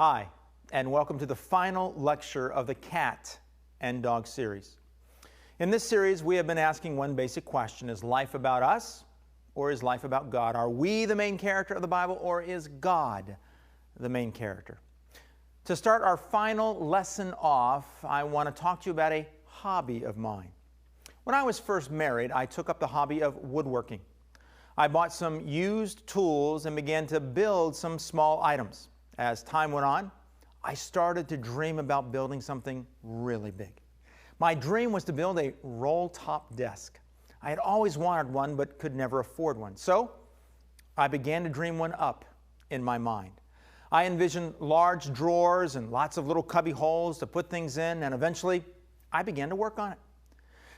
Hi, and welcome to the final lecture of the Cat and Dog series. In this series, we have been asking one basic question: is life about us, or is life about God? Are we the main character of the Bible, or is God the main character? To start our final lesson off, I want to talk to you about a hobby of mine. When I was first married, I took up the hobby of woodworking. I bought some used tools and began to build some small items. As time went on, I started to dream about building something really big. My dream was to build a roll-top desk. I had always wanted one but could never afford one. So I began to dream one up in my mind. I envisioned large drawers and lots of little cubby holes to put things in, and eventually I began to work on it.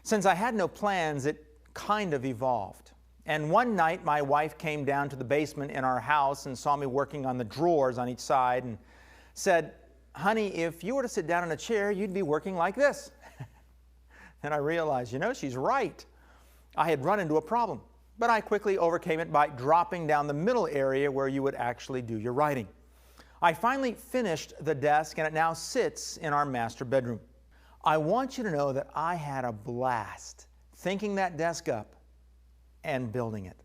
Since I had no plans, it kind of evolved. And one night, my wife came down to the basement in our house and saw me working on the drawers on each side and said, "Honey, if you were to sit down in a chair, you'd be working like this." And I realized, she's right. I had run into a problem, but I quickly overcame it by dropping down the middle area where you would actually do your writing. I finally finished the desk, and it now sits in our master bedroom. I want you to know that I had a blast thinking that desk up and building it.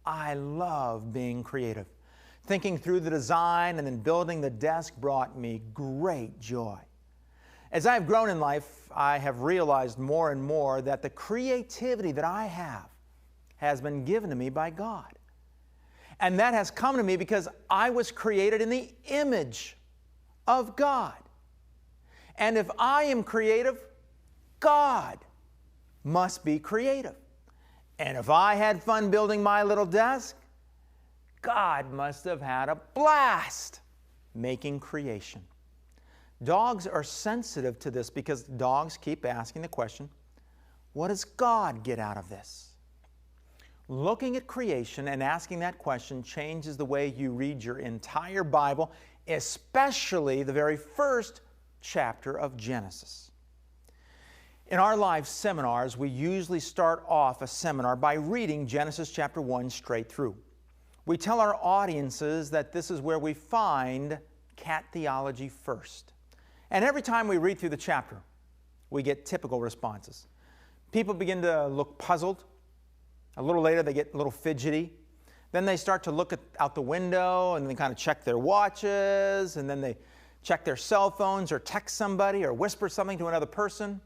I love being creative. Thinking through the design and then building the desk brought me great joy. As I've grown in life, I have realized more and more that the creativity that I have has been given to me by God. And that has come to me because I was created in the image of God. And if I am creative, God must be creative. And if I had fun building my little desk, God must have had a blast making creation. Dogs are sensitive to this because dogs keep asking the question, what does God get out of this? Looking at creation and asking that question changes the way you read your entire Bible, especially the very first chapter of Genesis. In our live seminars, we usually start off a seminar by reading Genesis chapter 1 straight through. We tell our audiences that this is where we find cat theology first. And every time we read through the chapter, we get typical responses. People begin to look puzzled. A little later, they get a little fidgety. Then they start to look out the window and they kind of check their watches, and then they check their cell phones or text somebody or whisper something to another person.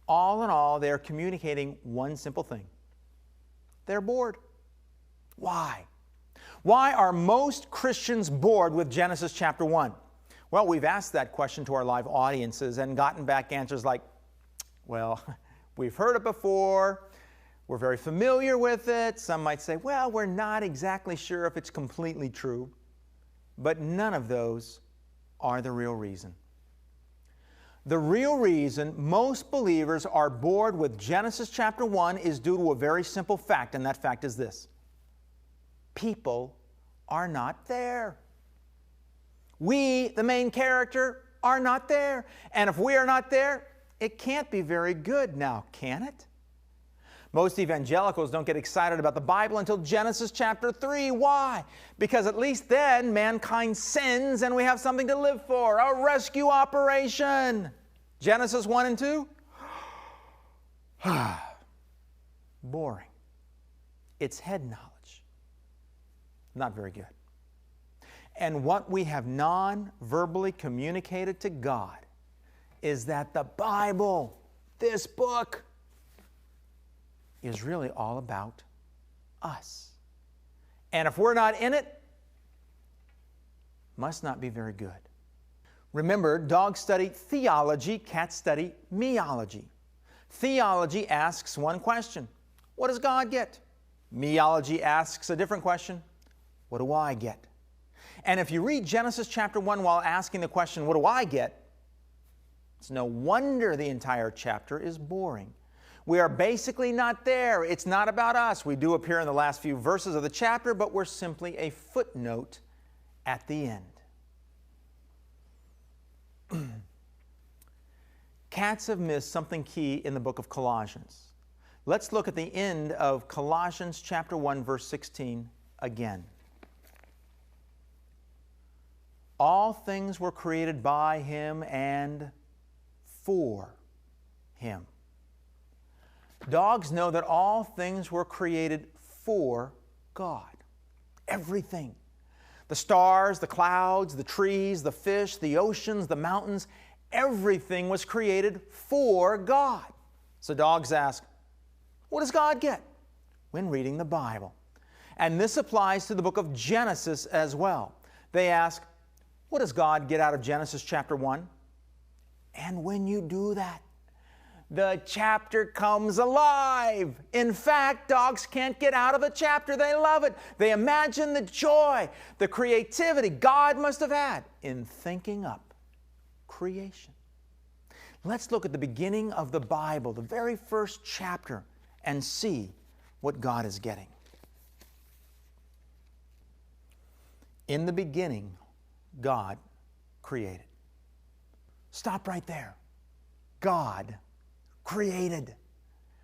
All in all, they are communicating one simple thing. They're bored. Why? Why are most Christians bored with Genesis chapter 1? Well, we've asked that question to our live audiences and gotten back answers like, well, we've heard it before, we're very familiar with it. Some might say, well, we're not exactly sure if it's completely true. But none of those are the real reason. The real reason most believers are bored with Genesis chapter 1 is due to a very simple fact, and that fact is this: people are not there. We, the main character, are not there. And if we are not there, it can't be very good now, can it? Most evangelicals don't get excited about the Bible until Genesis chapter 3. Why? Because at least then mankind sins and we have something to live for, a rescue operation. Genesis 1 and 2? Boring. It's head knowledge. Not very good. And what we have non-verbally communicated to God is that the Bible, this book, is really all about us. And if we're not in it, must not be very good. Remember, dogs study theology, cats study meology. Theology asks one question: what does God get? Meology asks a different question: what do I get? And if you read Genesis chapter 1 while asking the question, what do I get? It's no wonder the entire chapter is boring. We are basically not there. It's not about us. We do appear in the last few verses of the chapter, but we're simply a footnote at the end. Cats have missed something key in the book of Colossians. Let's look at the end of Colossians chapter 1, verse 16 again. All things were created by Him and for Him. Dogs know that all things were created for God. Everything. The stars, the clouds, the trees, the fish, the oceans, the mountains, everything was created for God. So dogs ask, what does God get when reading the Bible? And this applies to the book of Genesis as well. They ask, what does God get out of Genesis chapter 1? And when you do that, the chapter comes alive. In fact, dogs can't get out of the chapter. They love it. They imagine the joy, the creativity God must have had in thinking up creation. Let's look at the beginning of the Bible, the very first chapter, and see what God is getting. In the beginning, God created. Stop right there. God created.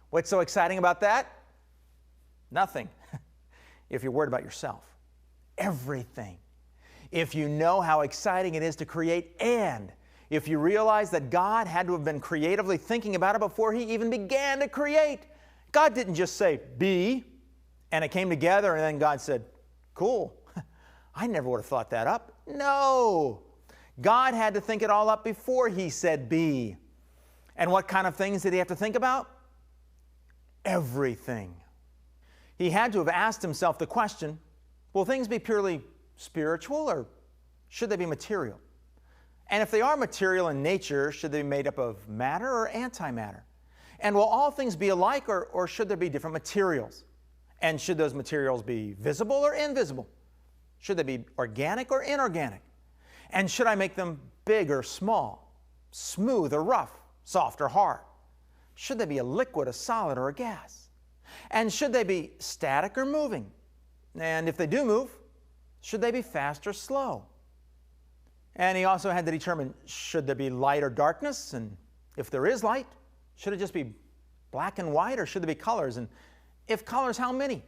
What's so exciting about that? Nothing. If you're worried about yourself. Everything. If you know how exciting it is to create, and if you realize that God had to have been creatively thinking about it before He even began to create. God didn't just say, be, and it came together, and then God said, cool. I never would have thought that up. No. God had to think it all up before He said be. And what kind of things did He have to think about? Everything. He had to have asked Himself the question, will things be purely spiritual or should they be material? And if they are material in nature, should they be made up of matter or antimatter? And will all things be alike or should there be different materials? And should those materials be visible or invisible? Should they be organic or inorganic? And should I make them big or small, smooth or rough, soft or hard? Should they be a liquid, a solid, or a gas? And should they be static or moving? And if they do move, should they be fast or slow? And He also had to determine, should there be light or darkness? And if there is light, should it just be black and white or should there be colors? And if colors, how many?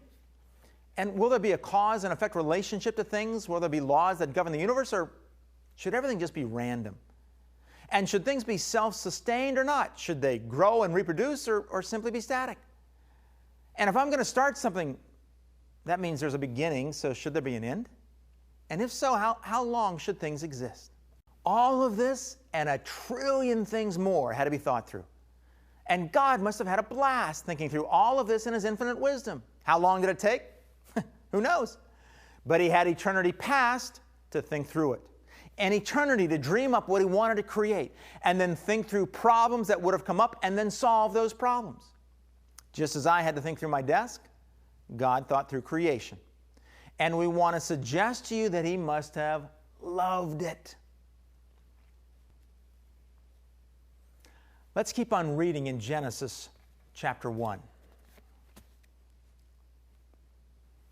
And will there be a cause and effect relationship to things? Will there be laws that govern the universe, or should everything just be random? And should things be self-sustained or not? Should they grow and reproduce or simply be static? And if I'm going to start something, that means there's a beginning, so should there be an end? And if so, how long should things exist? All of this and a trillion things more had to be thought through. And God must have had a blast thinking through all of this in His infinite wisdom. How long did it take? Who knows? But He had eternity past to think through it. And eternity to dream up what He wanted to create. And then think through problems that would have come up and then solve those problems. Just as I had to think through my desk, God thought through creation. And we want to suggest to you that He must have loved it. Let's keep on reading in Genesis chapter 1.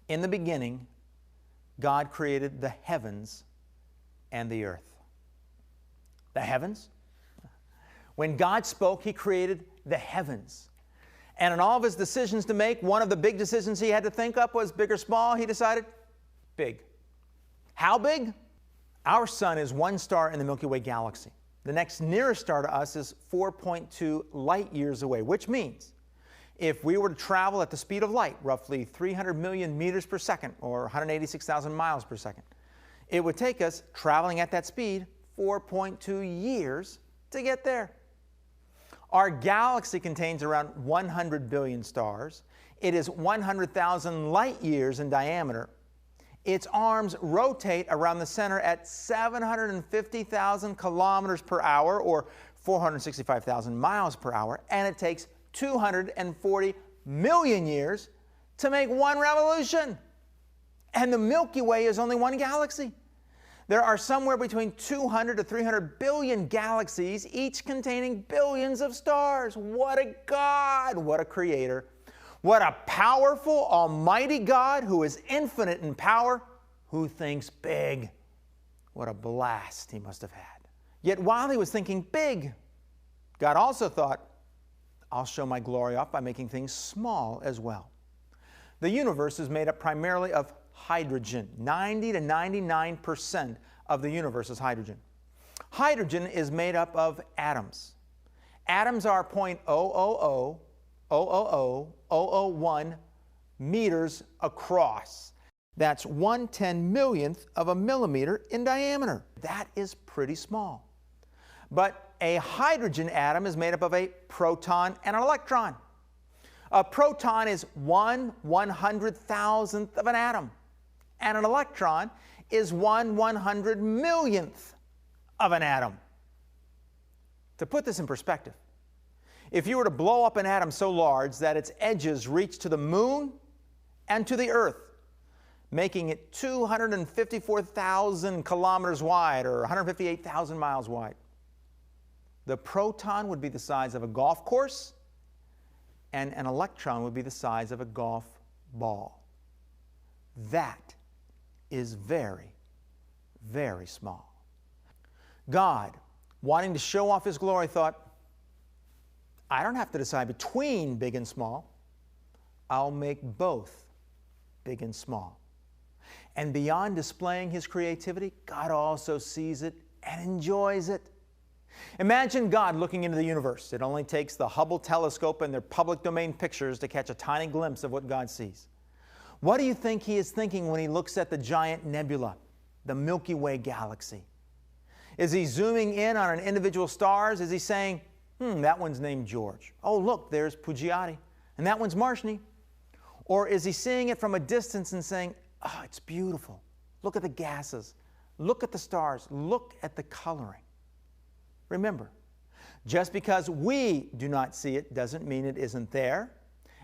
In the beginning, God created the heavens and the earth. The heavens? When God spoke, He created the heavens. And in all of His decisions to make, one of the big decisions He had to think up was big or small. He decided big. How big? Our sun is one star in the Milky Way galaxy. The next nearest star to us is 4.2 light years away, which means if we were to travel at the speed of light, roughly 300 million meters per second, or 186,000 miles per second, it would take us, traveling at that speed, 4.2 years to get there. Our galaxy contains around 100 billion stars. It is 100,000 light years in diameter. Its arms rotate around the center at 750,000 kilometers per hour, or 465,000 miles per hour, and it takes 240 million years to make one revolution. And the Milky Way is only one galaxy. There are somewhere between 200 to 300 billion galaxies, each containing billions of stars. What a God! What a creator! What a powerful, almighty God who is infinite in power, who thinks big. What a blast He must have had. Yet while He was thinking big, God also thought, I'll show my glory off by making things small as well. The universe is made up primarily of hydrogen. 90 to 99% of the universe is hydrogen. Hydrogen is made up of atoms. Atoms are 0.000000001 meters across. That's 1/10,000,000th of a millimeter in diameter. That is pretty small. But a hydrogen atom is made up of a proton and an electron. A proton is 1/100,000th of an atom, and an electron is 1/100,000,000th of an atom. To put this in perspective, if you were to blow up an atom so large that its edges reach to the moon and to the earth, making it 254,000 kilometers wide or 158,000 miles wide, the proton would be the size of a golf course, and an electron would be the size of a golf ball. That is very, very small. God, wanting to show off His glory, thought, I don't have to decide between big and small. I'll make both big and small. And beyond displaying His creativity, God also sees it and enjoys it. Imagine God looking into the universe. It only takes the Hubble telescope and their public domain pictures to catch a tiny glimpse of what God sees. What do you think He is thinking when He looks at the giant nebula, the Milky Way galaxy? Is He zooming in on an individual stars? Is He saying, that one's named George. Oh, look, there's Pugiati. And that one's Marshni. Or is He seeing it from a distance and saying, oh, it's beautiful. Look at the gases. Look at the stars. Look at the coloring. Remember, just because we do not see it doesn't mean it isn't there,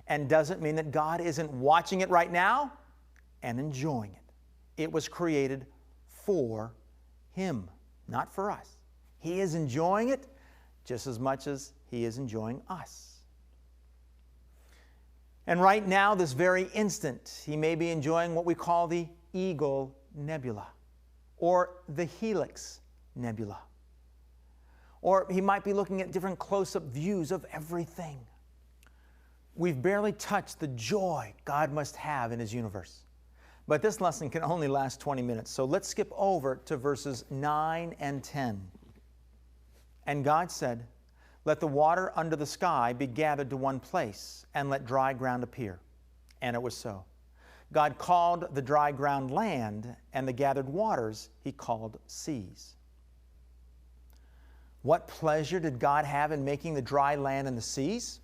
and doesn't mean that God isn't watching it right now and enjoying it. It was created for Him, not for us. He is enjoying it just as much as He is enjoying us. And right now, this very instant, He may be enjoying what we call the Eagle Nebula or the Helix Nebula. Or He might be looking at different close-up views of everything. We've barely touched the joy God must have in His universe. But this lesson can only last 20 minutes, so let's skip over to verses 9 and 10. And God said, let the water under the sky be gathered to one place, and let dry ground appear. And it was so. God called the dry ground land, and the gathered waters He called seas. What pleasure did God have in making the dry land and the seas?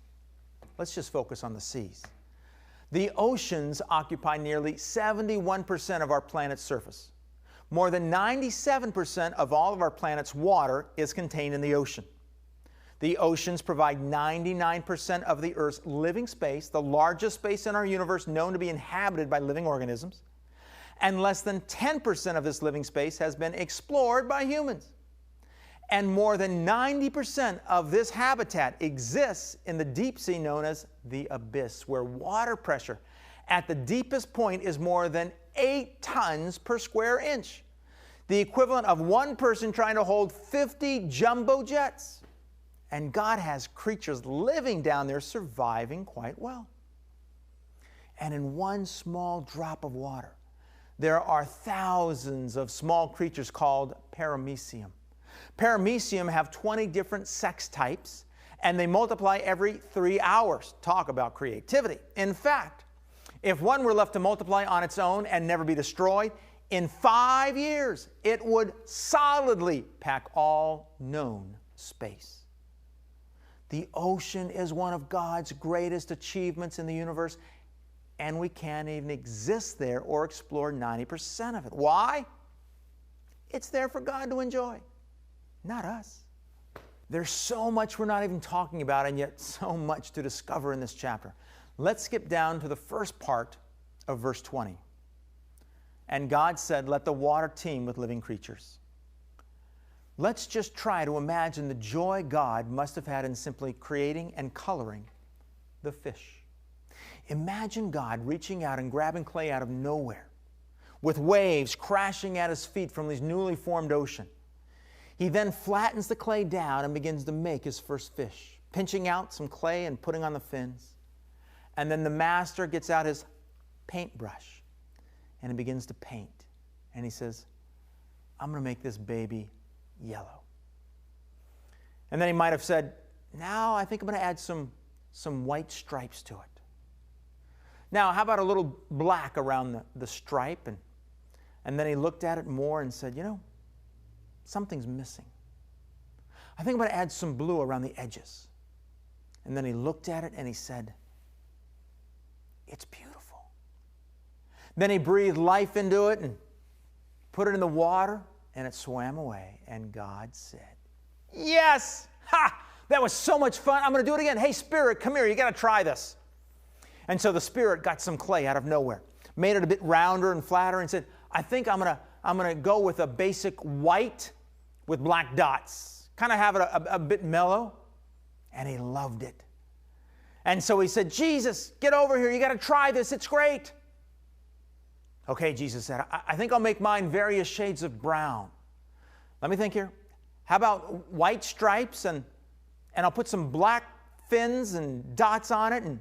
Let's just focus on the seas. The oceans occupy nearly 71% of our planet's surface. More than 97% of all of our planet's water is contained in the ocean. The oceans provide 99% of the Earth's living space, the largest space in our universe known to be inhabited by living organisms. And less than 10% of this living space has been explored by humans. And more than 90% of this habitat exists in the deep sea known as the abyss, where water pressure at the deepest point is more than 8 tons per square inch, the equivalent of one person trying to hold 50 jumbo jets. And God has creatures living down there surviving quite well. And in one small drop of water, there are thousands of small creatures called paramecium. Paramecium have 20 different sex types, and they multiply every 3 hours. Talk about creativity. In fact, if one were left to multiply on its own and never be destroyed, in 5 years, it would solidly pack all known space. The ocean is one of God's greatest achievements in the universe, and we can't even exist there or explore 90% of it. Why? It's there for God to enjoy, not us. There's so much we're not even talking about, and yet so much to discover in this chapter. Let's skip down to the first part of verse 20. And God said, let the water teem with living creatures. Let's just try to imagine the joy God must have had in simply creating and coloring the fish. Imagine God reaching out and grabbing clay out of nowhere, with waves crashing at His feet from His newly formed ocean. He then flattens the clay down and begins to make His first fish, pinching out some clay and putting on the fins. And then the master gets out his paintbrush and he begins to paint. And he says, I'm going to make this baby yellow. And then he might have said, now I think I'm going to add some white stripes to it. Now, how about a little black around the stripe? And then he looked at it more and said, something's missing. I think I'm going to add some blue around the edges. And then he looked at it and he said, it's beautiful. Then he breathed life into it and put it in the water, and it swam away. And God said, yes! Ha! That was so much fun. I'm going to do it again. Hey, Spirit, come here. You got to try this. And so the Spirit got some clay out of nowhere, made it a bit rounder and flatter, and said, I think I'm going to go with a basic white with black dots. Kind of have it a bit mellow. And he loved it. And so he said, Jesus, get over here. You got to try this. It's great. Okay, Jesus said, I think I'll make mine various shades of brown. Let me think here. How about white stripes and I'll put some black fins and dots on it, and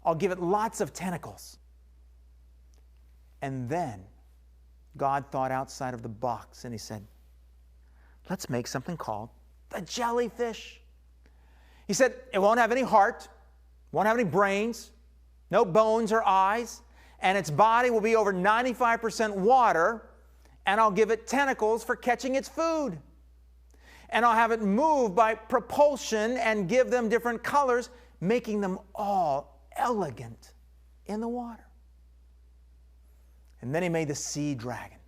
I'll give it lots of tentacles. And then God thought outside of the box and he said, let's make something called the jellyfish. He said, it won't have any heart, won't have any brains, no bones or eyes, and its body will be over 95% water, and I'll give it tentacles for catching its food. And I'll have it move by propulsion and give them different colors, making them all elegant in the water. And then he made the sea dragon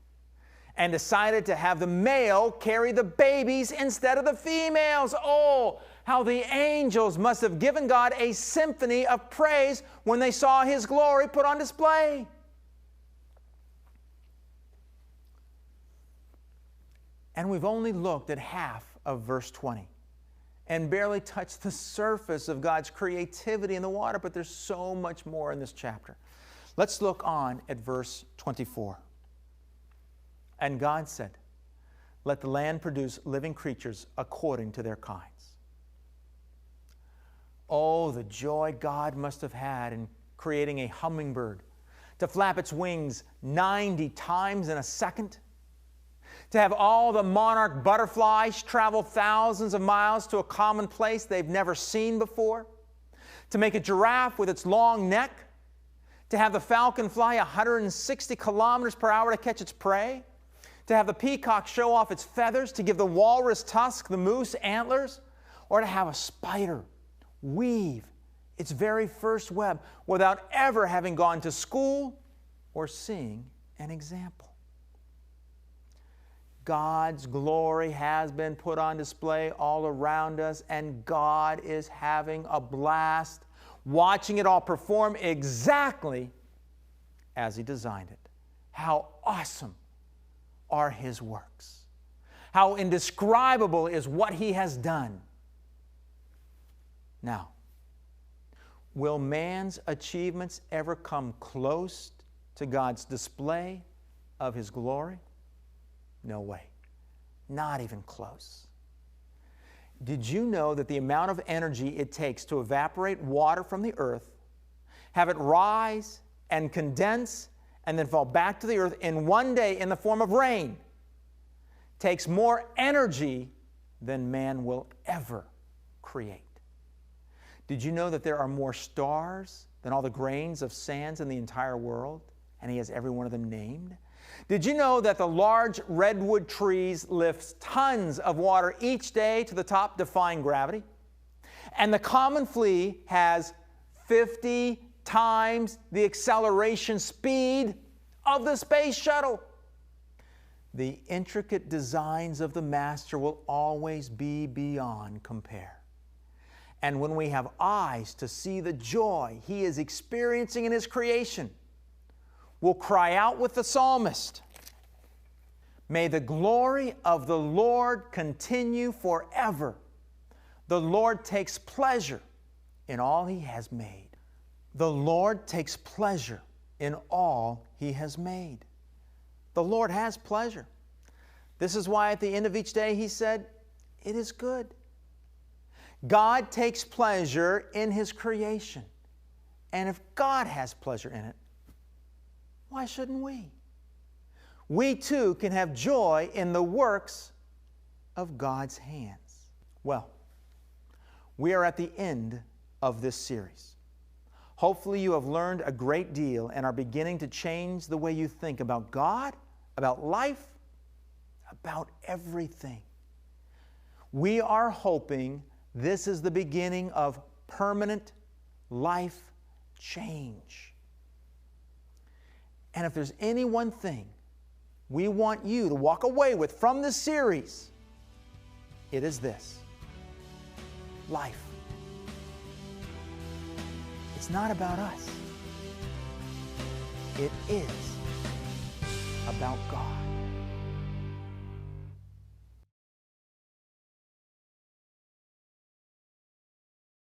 and decided to have the male carry the babies instead of the females. Oh, how the angels must have given God a symphony of praise when they saw his glory put on display. And we've only looked at half of verse 20 and barely touched the surface of God's creativity in the water, but there's so much more in this chapter. Let's look on at verse 24. And God said, let the land produce living creatures according to their kinds. Oh, the joy God must have had in creating a hummingbird to flap its wings 90 times in a second, to have all the monarch butterflies travel thousands of miles to a common place they've never seen before, to make a giraffe with its long neck, to have the falcon fly 160 kilometers per hour to catch its prey, to have the peacock show off its feathers, to give the walrus tusk the moose antlers, or to have a spider weave its very first web without ever having gone to school or seeing an example. God's glory has been put on display all around us, and God is having a blast watching it all perform exactly as he designed it. How awesome are his works. How indescribable is what he has done. Now, will man's achievements ever come close to God's display of his glory? No way. Not even close. Did you know that the amount of energy it takes to evaporate water from the earth, have it rise and condense, and then fall back to the earth in one day in the form of rain, takes more energy than man will ever create? Did you know that there are more stars than all the grains of sands in the entire world? And he has every one of them named. Did you know that the large redwood trees lift tons of water each day to the top, defying gravity? And the common flea has 50 times the acceleration speed of the space shuttle. The intricate designs of the Master will always be beyond compare. And when we have eyes to see the joy he is experiencing in his creation, we'll cry out with the psalmist, may the glory of the Lord continue forever. The Lord takes pleasure in all he has made. The Lord takes pleasure in all he has made. The Lord has pleasure. This is why at the end of each day he said, it is good. God takes pleasure in his creation. And if God has pleasure in it, why shouldn't we? we too can have joy in the works of God's hands. Well, we are at the end of this series. Hopefully you have learned a great deal and are beginning to change the way you think about God, about life, about everything. We are hoping this is the beginning of permanent life change. And if there's any one thing we want you to walk away with from this series, it is this: life. It's not about us. It is about God.